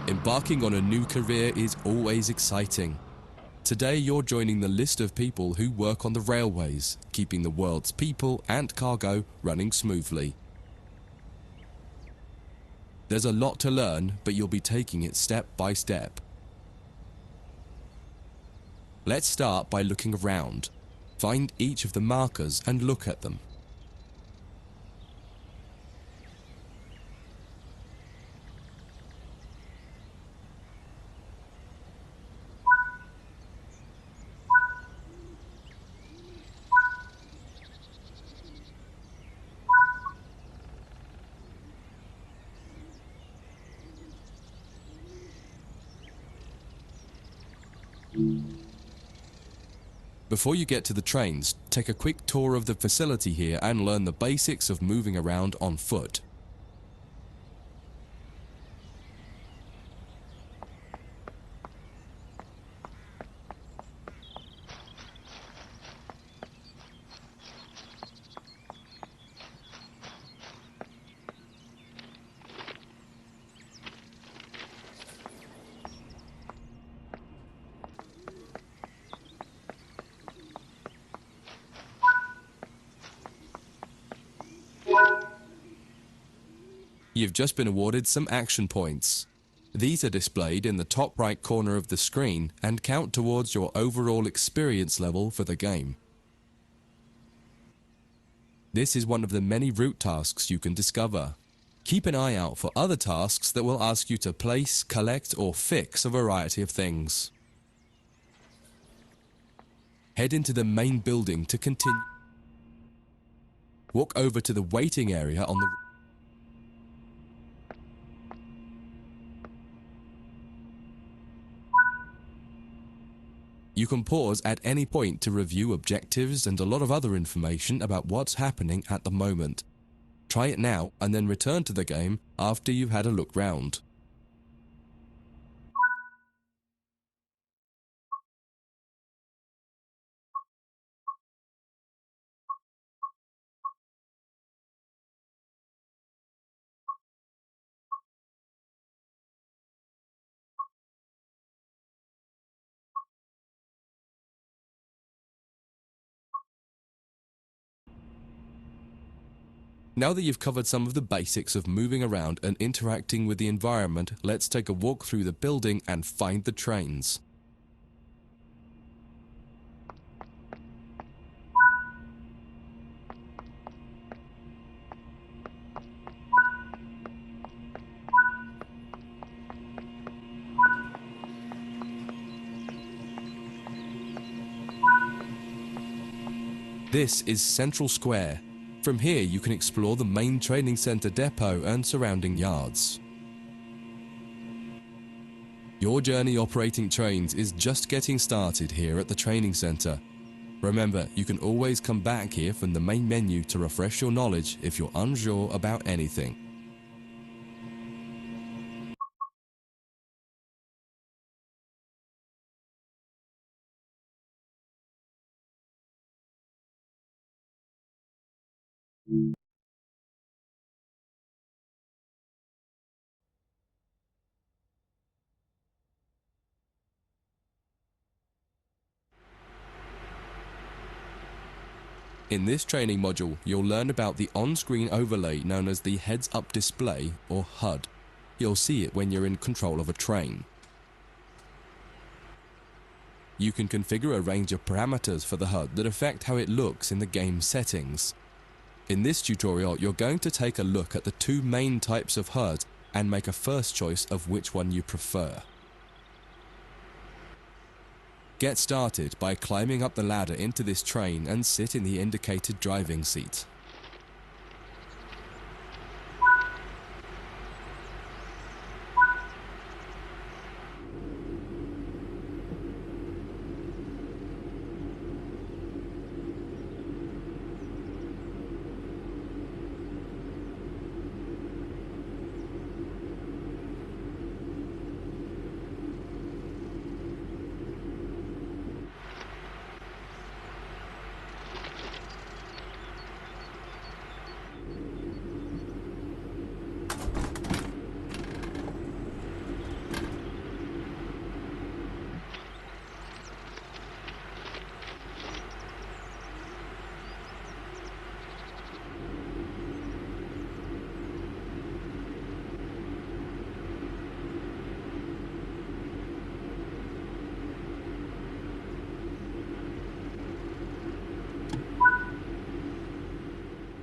Embarking on a new career is always exciting. Today you're joining the list of people who work on the railways, keeping the world's people and cargo running smoothly. There's a lot to learn, but you'll be taking it step by step. Let's start by looking around. Find each of the markers and look at them. Before you get to the trains, take a quick tour of the facility here and learn the basics of moving around on foot. You've just been awarded some action points. These are displayed in the top right corner of the screen and count towards your overall experience level for the game. This is one of the many route tasks you can discover. Keep an eye out for other tasks that will ask you to place, collect, or fix a variety of things. Head into the main building to continue. Walk over to the waiting area on the You can pause at any point to review objectives and a lot of other information about what's happening at the moment. Try it now and then return to the game after you've had a look round. Now that you've covered some of the basics of moving around and interacting with the environment, let's take a walk through the building and find the trains. This is Central Square. From here you can explore the main training centre depot and surrounding yards. Your journey operating trains is just getting started here at the training centre. Remember, you can always come back here from the main menu to refresh your knowledge if you're unsure about anything. In this training module, you'll learn about the on-screen overlay known as the heads-up display, or HUD. You'll see it when you're in control of a train. You can configure a range of parameters for the HUD that affect how it looks in the game settings. In this tutorial, you're going to take a look at the two main types of HUD and make a first choice of which one you prefer. Get started by climbing up the ladder into this train and sit in the indicated driving seat.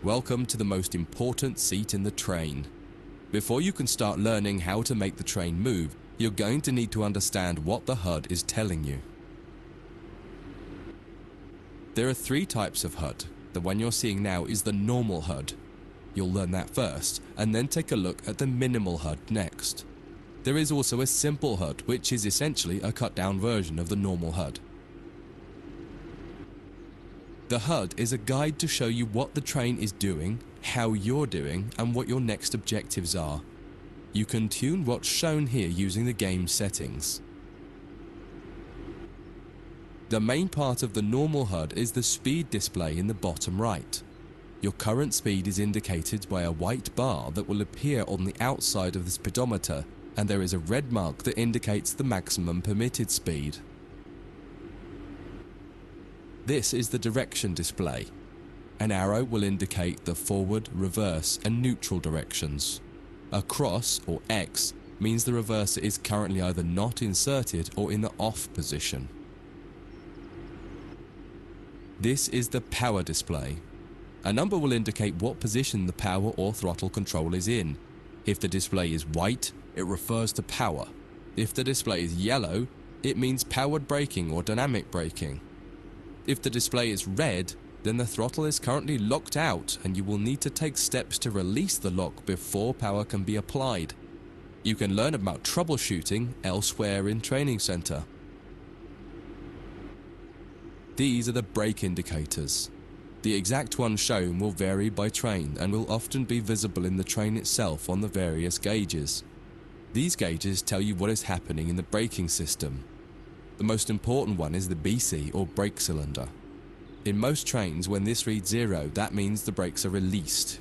Welcome to the most important seat in the train. Before you can start learning how to make the train move, you're going to need to understand what the HUD is telling you. There are three types of HUD. The one you're seeing now is the normal HUD. You'll learn that first, and then take a look at the minimal HUD next. There is also a simple HUD, which is essentially a cut-down version of the normal HUD. The HUD is a guide to show you what the train is doing, how you're doing, and what your next objectives are. You can tune what's shown here using the game settings. The main part of the normal HUD is the speed display in the bottom right. Your current speed is indicated by a white bar that will appear on the outside of the speedometer, and there is a red mark that indicates the maximum permitted speed. This is the direction display. An arrow will indicate the forward, reverse, and neutral directions. A cross, or X, means the reverser is currently either not inserted or in the off position. This is the power display. A number will indicate what position the power or throttle control is in. If the display is white, it refers to power. If the display is yellow, it means powered braking or dynamic braking. If the display is red, then the throttle is currently locked out and you will need to take steps to release the lock before power can be applied. You can learn about troubleshooting elsewhere in Training Center. These are the brake indicators. The exact one shown will vary by train and will often be visible in the train itself on the various gauges. These gauges tell you what is happening in the braking system. The most important one is the BC, or brake cylinder. In most trains, when this reads 0, that means the brakes are released.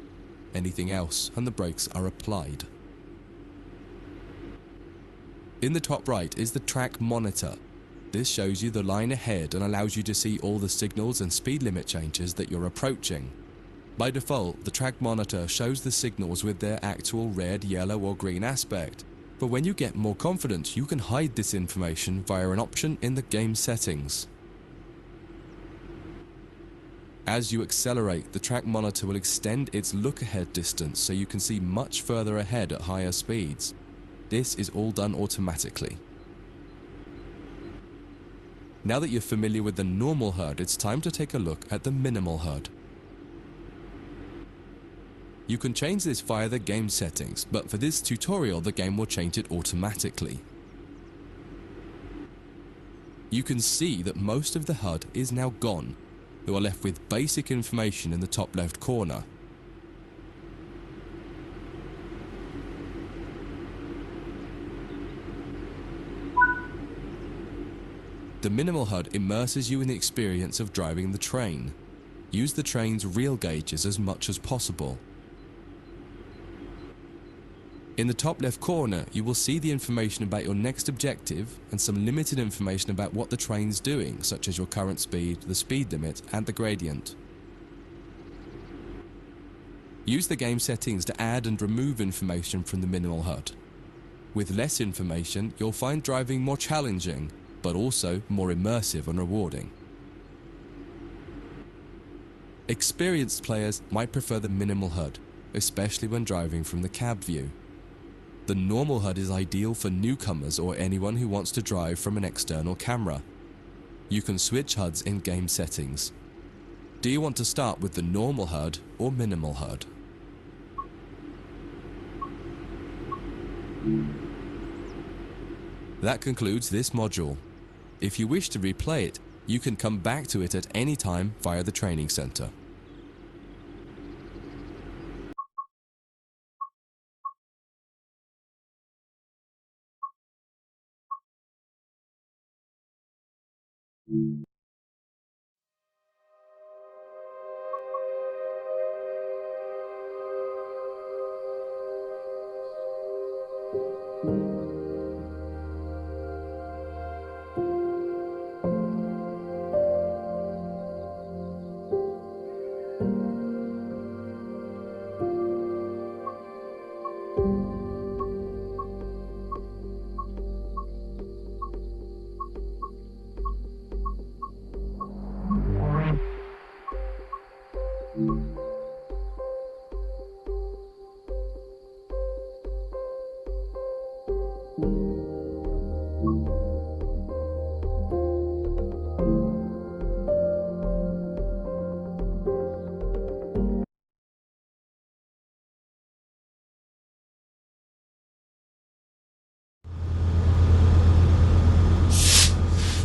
Anything else, and the brakes are applied. In the top right is the track monitor. This shows you the line ahead and allows you to see all the signals and speed limit changes that you're approaching. By default, the track monitor shows the signals with their actual red, yellow, or green aspect. But when you get more confident, you can hide this information via an option in the game settings. As you accelerate, the track monitor will extend its look-ahead distance so you can see much further ahead at higher speeds. This is all done automatically. Now that you're familiar with the normal HUD, it's time to take a look at the minimal HUD. You can change this via the game settings, but for this tutorial the game will change it automatically. You can see that most of the HUD is now gone. You are left with basic information in the top left corner. The minimal HUD immerses you in the experience of driving the train. Use the train's real gauges as much as possible. In the top left corner, you will see the information about your next objective and some limited information about what the train's doing, such as your current speed, the speed limit, and the gradient. Use the game settings to add and remove information from the minimal HUD. With less information, you'll find driving more challenging, but also more immersive and rewarding. Experienced players might prefer the minimal HUD, especially when driving from the cab view. The normal HUD is ideal for newcomers or anyone who wants to drive from an external camera. You can switch HUDs in game settings. Do you want to start with the normal HUD or minimal HUD? That concludes this module. If you wish to replay it, you can come back to it at any time via the training center.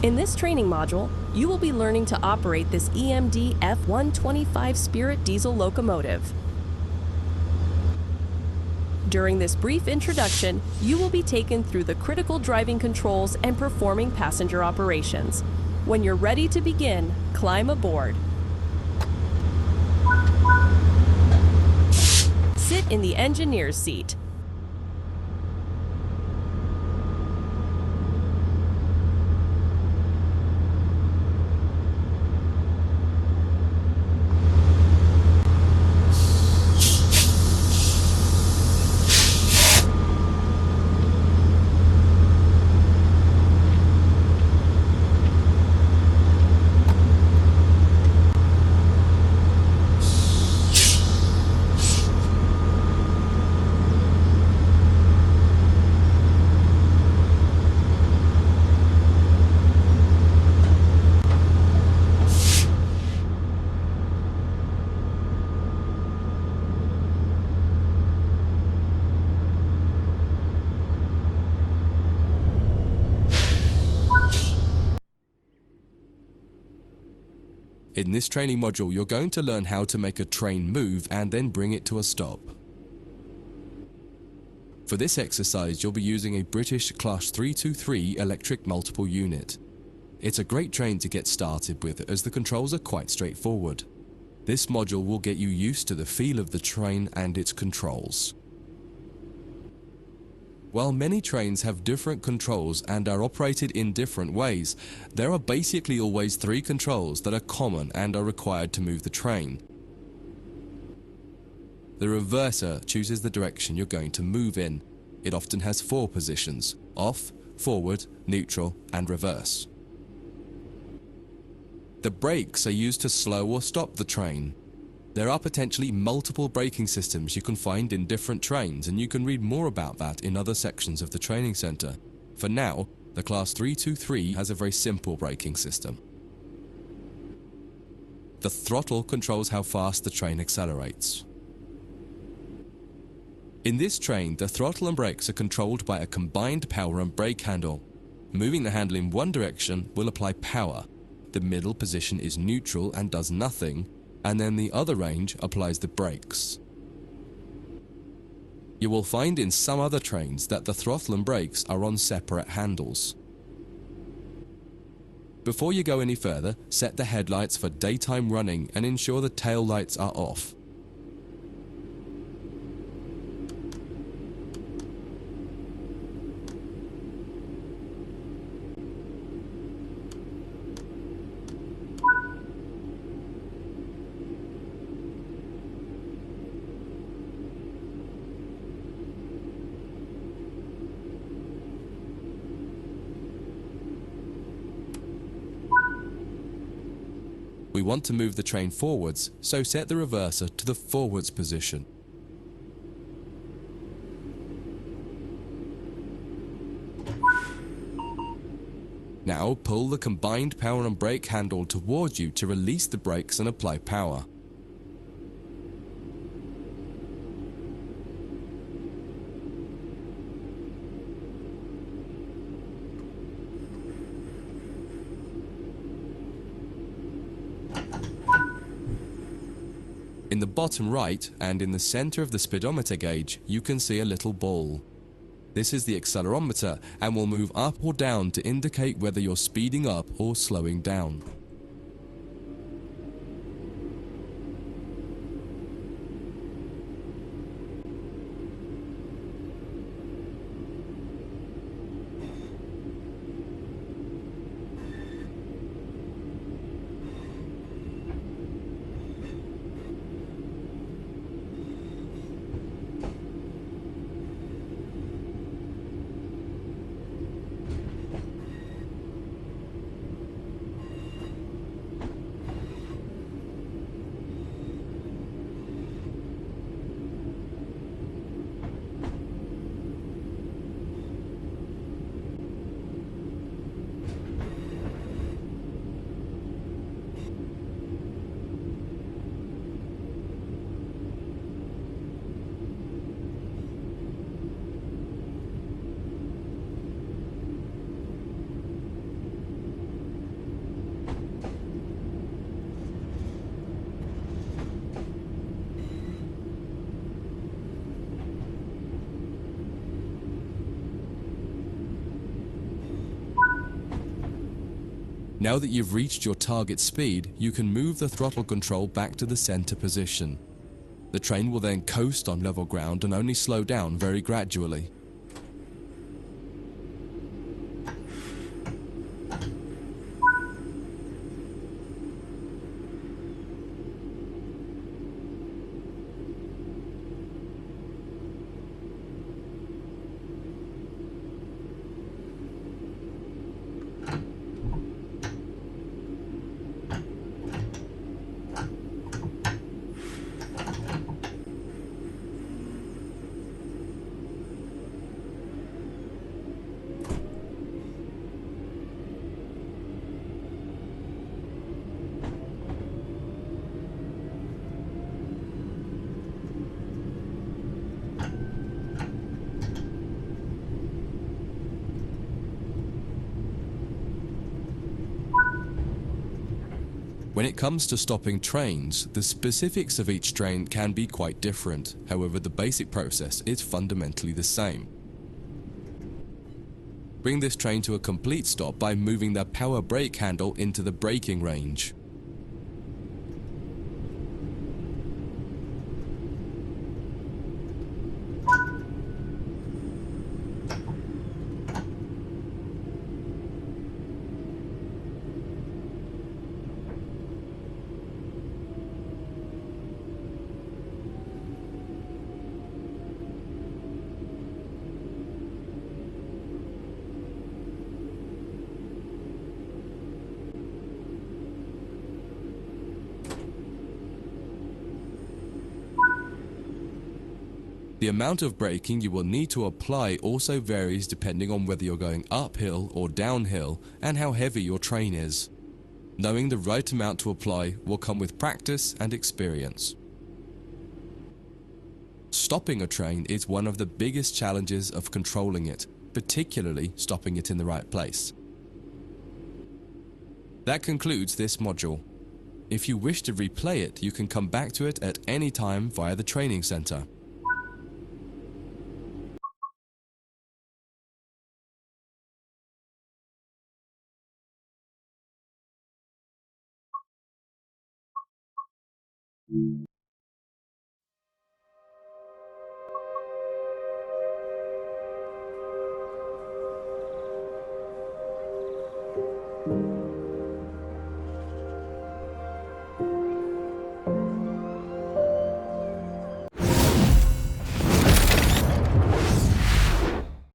In this training module, you will be learning to operate this EMD F125 Spirit diesel locomotive. During this brief introduction, you will be taken through the critical driving controls and performing passenger operations. When you're ready to begin, climb aboard. Sit in the engineer's seat. In this training module, you're going to learn how to make a train move and then bring it to a stop. For this exercise, you'll be using a British Class 323 electric multiple unit. It's a great train to get started with as the controls are quite straightforward. This module will get you used to the feel of the train and its controls. While many trains have different controls and are operated in different ways, there are basically always three controls that are common and are required to move the train. The reverser chooses the direction you're going to move in. It often has four positions: off, forward, neutral, and reverse. The brakes are used to slow or stop the train. There are potentially multiple braking systems you can find in different trains, and you can read more about that in other sections of the training center. For now, the Class 323 has a very simple braking system. The throttle controls how fast the train accelerates. In this train, the throttle and brakes are controlled by a combined power and brake handle. Moving the handle in one direction will apply power. The middle position is neutral and does nothing, and then the other range applies the brakes. You will find in some other trains that the throttle and brakes are on separate handles. Before you go any further, set the headlights for daytime running and ensure the tail lights are off. We want to move the train forwards, so set the reverser to the forwards position. Now pull the combined power and brake handle towards you to release the brakes and apply power. In the bottom right and in the center of the speedometer gauge, you can see a little ball. This is the accelerometer and will move up or down to indicate whether you're speeding up or slowing down. Now that you've reached your target speed, you can move the throttle control back to the center position. The train will then coast on level ground and only slow down very gradually. When it comes to stopping trains, the specifics of each train can be quite different. However, the basic process is fundamentally the same. Bring this train to a complete stop by moving the power brake handle into the braking range. The amount of braking you will need to apply also varies depending on whether you're going uphill or downhill and how heavy your train is. Knowing the right amount to apply will come with practice and experience. Stopping a train is one of the biggest challenges of controlling it, particularly stopping it in the right place. That concludes this module. If you wish to replay it, you can come back to it at any time via the training center.